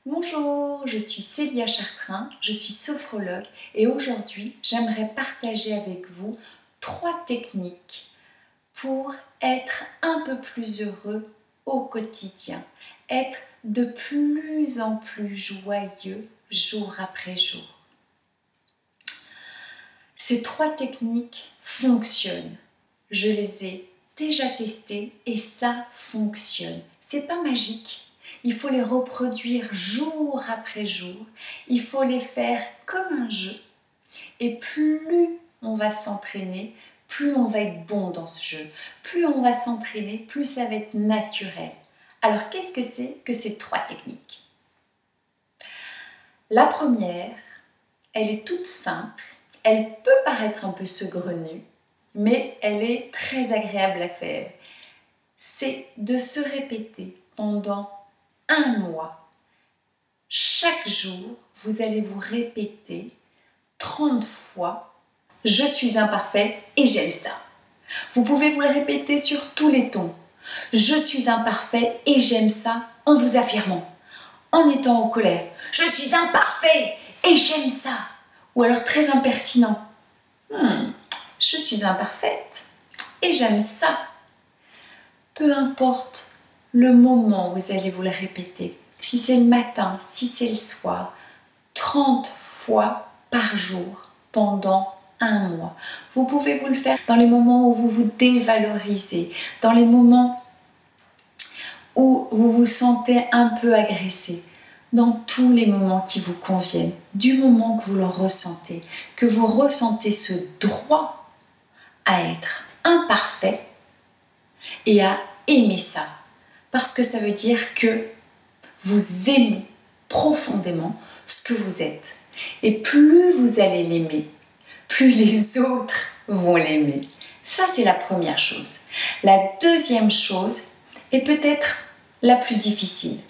Bonjour, je suis Célia Chartrain, je suis sophrologue et aujourd'hui j'aimerais partager avec vous 3 techniques pour être un peu plus heureux au quotidien, être de plus en plus joyeux jour après jour. Ces 3 techniques fonctionnent, je les ai déjà testées et ça fonctionne. C'est pas magique. Il faut les reproduire jour après jour. Il faut les faire comme un jeu. Et plus on va s'entraîner, plus on va être bon dans ce jeu. Plus on va s'entraîner, plus ça va être naturel. Alors, qu'est-ce que c'est que ces 3 techniques? La première, elle est toute simple. Elle peut paraître un peu saugrenue, mais elle est très agréable à faire. C'est de se répéter pendant 1 mois. Chaque jour, vous allez vous répéter 30 fois « Je suis imparfait et j'aime ça ». Vous pouvez vous le répéter sur tous les tons. « Je suis imparfait et j'aime ça » en vous affirmant, en étant en colère. « Je suis imparfait et j'aime ça ». Ou alors très impertinent. « Je suis imparfaite et j'aime ça ». Peu importe le moment où vous allez vous le répéter, si c'est le matin, si c'est le soir, 30 fois par jour pendant 1 mois. Vous pouvez vous le faire dans les moments où vous vous dévalorisez, dans les moments où vous vous sentez un peu agressé, dans tous les moments qui vous conviennent, du moment que vous le ressentez, que vous ressentez ce droit à être imparfait et à aimer ça. Parce que ça veut dire que vous aimez profondément ce que vous êtes. Et plus vous allez l'aimer, plus les autres vont l'aimer. Ça, c'est la première chose. La deuxième chose est peut-être la plus difficile.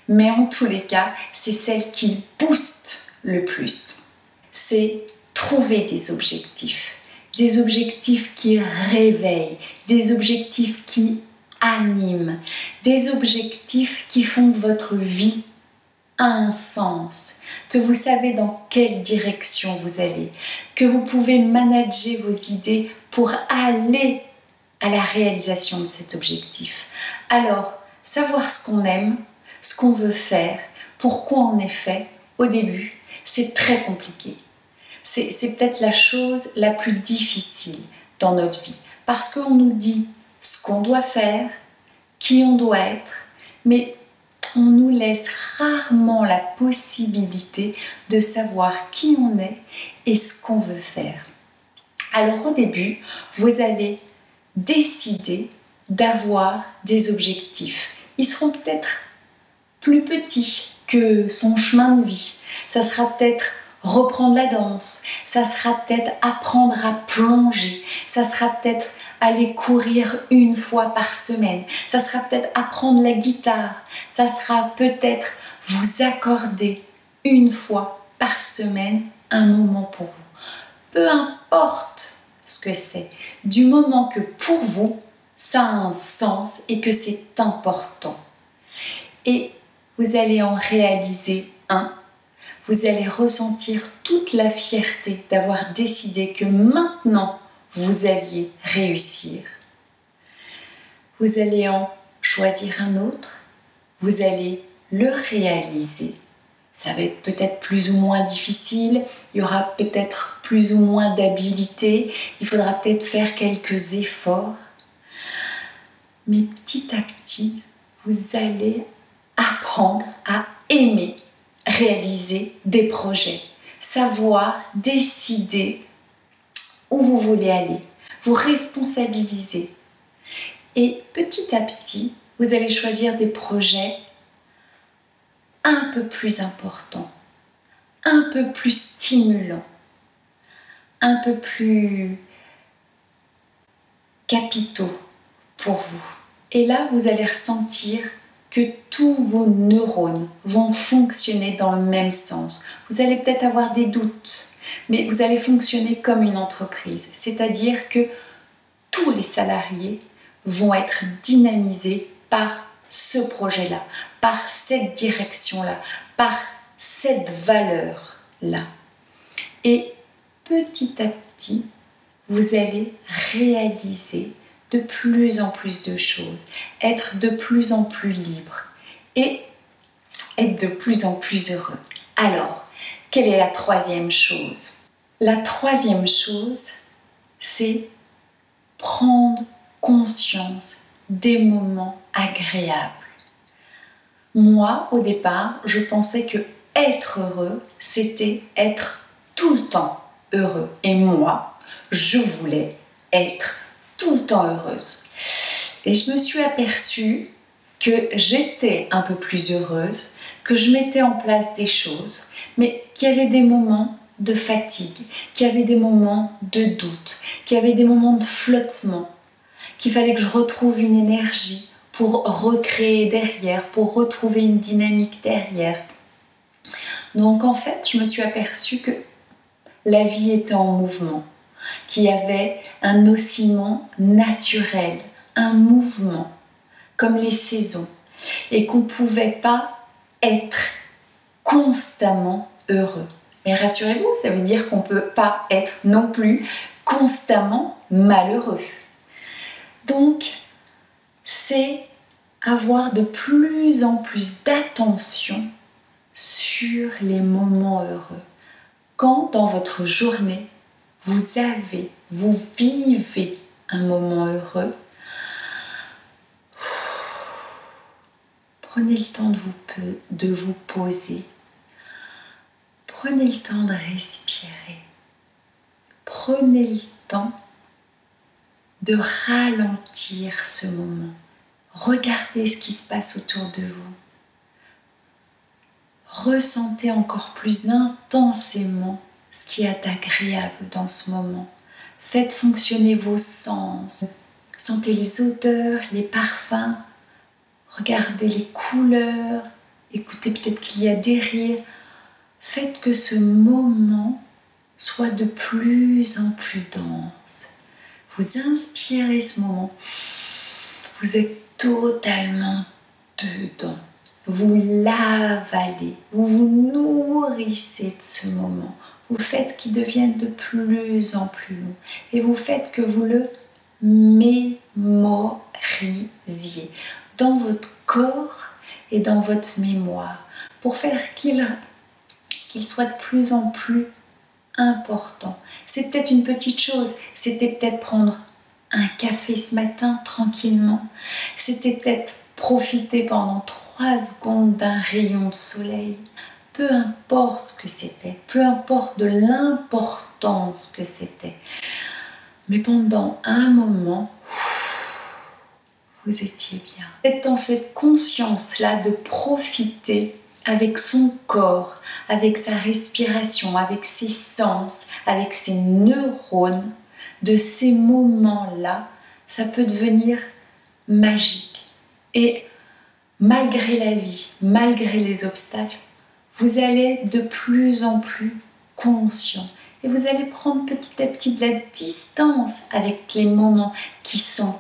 Mais en tous les cas, c'est celle qui booste le plus. C'est trouver des objectifs qui réveillent, des objectifs qui animent, des objectifs qui font de votre vie un sens, que vous savez dans quelle direction vous allez, que vous pouvez manager vos idées pour aller à la réalisation de cet objectif. Alors, savoir ce qu'on aime, ce qu'on veut faire, pourquoi on est fait, au début, c'est très compliqué. C'est peut-être la chose la plus difficile dans notre vie, parce qu'on nous dit ce qu'on doit faire, qui on doit être, mais on nous laisse rarement la possibilité de savoir qui on est et ce qu'on veut faire. Alors au début, vous allez décider d'avoir des objectifs. Ils seront peut-être plus petits que son chemin de vie. Ça sera peut-être reprendre la danse, ça sera peut-être apprendre à plonger, ça sera peut-être aller courir 1 fois par semaine, ça sera peut-être apprendre la guitare, ça sera peut-être vous accorder 1 fois par semaine un moment pour vous. Peu importe ce que c'est, du moment que pour vous, ça a un sens et que c'est important. Et vous allez en réaliser un. Vous allez ressentir toute la fierté d'avoir décidé que maintenant, vous alliez réussir. Vous allez en choisir un autre. Vous allez le réaliser. Ça va être peut-être plus ou moins difficile. Il y aura peut-être plus ou moins d'habileté. Il faudra peut-être faire quelques efforts. Mais petit à petit, vous allez apprendre à aimer réaliser des projets, savoir décider où vous voulez aller, vous responsabiliser. Et petit à petit, vous allez choisir des projets un peu plus importants, un peu plus stimulants, un peu plus capitaux pour vous. Et là, vous allez ressentir que tous vos neurones vont fonctionner dans le même sens. Vous allez peut-être avoir des doutes, mais vous allez fonctionner comme une entreprise. C'est-à-dire que tous les salariés vont être dynamisés par ce projet-là, par cette direction-là, par cette valeur-là. Et petit à petit, vous allez réaliser de plus en plus de choses, être de plus en plus libre et être de plus en plus heureux. Alors, quelle est la troisième chose? La troisième chose, c'est prendre conscience des moments agréables. Moi, au départ, je pensais que être heureux, c'était être tout le temps heureux. Et moi, je voulais être tout le temps heureuse. Et je me suis aperçue que j'étais un peu plus heureuse, que je mettais en place des choses, mais qu'il y avait des moments de fatigue, qu'il y avait des moments de doute, qu'il y avait des moments de flottement, qu'il fallait que je retrouve une énergie pour recréer derrière, pour retrouver une dynamique derrière. Donc en fait, je me suis aperçue que la vie était en mouvement, qu'il y avait un oscillement naturel, un mouvement, comme les saisons, et qu'on ne pouvait pas être constamment heureux. Mais rassurez-vous, ça veut dire qu'on ne peut pas être non plus constamment malheureux. Donc, c'est avoir de plus en plus d'attention sur les moments heureux. Quand dans votre journée, vous vivez un moment heureux, prenez le temps de vous poser. Prenez le temps de respirer. Prenez le temps de ralentir ce moment. Regardez ce qui se passe autour de vous. Ressentez encore plus intensément ce qui est agréable dans ce moment. Faites fonctionner vos sens. Sentez les odeurs, les parfums. Regardez les couleurs. Écoutez peut-être qu'il y a des rires. Faites que ce moment soit de plus en plus dense. Vous inspirez ce moment. Vous êtes totalement dedans. Vous l'avalez. Vous vous nourrissez de ce moment. Vous faites qu'il devienne de plus en plus long. Et vous faites que vous le mémorisiez dans votre corps et dans votre mémoire pour faire qu'il soit de plus en plus important. C'est peut-être une petite chose, c'était peut-être prendre un café ce matin tranquillement, c'était peut-être profiter pendant 3 secondes d'un rayon de soleil. Peu importe ce que c'était, peu importe de l'importance que c'était, mais pendant un moment, vous étiez bien. Être dans cette conscience-là de profiter avec son corps, avec sa respiration, avec ses sens, avec ses neurones, de ces moments-là, ça peut devenir magique. Et malgré la vie, malgré les obstacles, vous allez être de plus en plus conscient. Et vous allez prendre petit à petit de la distance avec les moments qui sont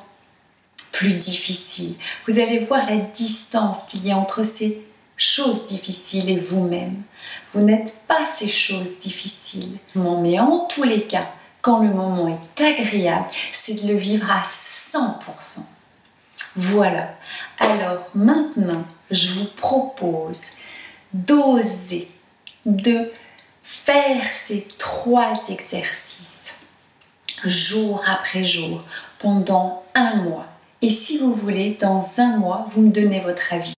plus difficiles. Vous allez voir la distance qu'il y a entre ces choses difficiles et vous-même. Vous n'êtes pas ces choses difficiles. Mais en tous les cas, quand le moment est agréable, c'est de le vivre à 100%. Voilà. Alors maintenant, je vous propose d'oser, de faire ces 3 exercices jour après jour pendant 1 mois. Et si vous voulez, dans 1 mois, vous me donnez votre avis.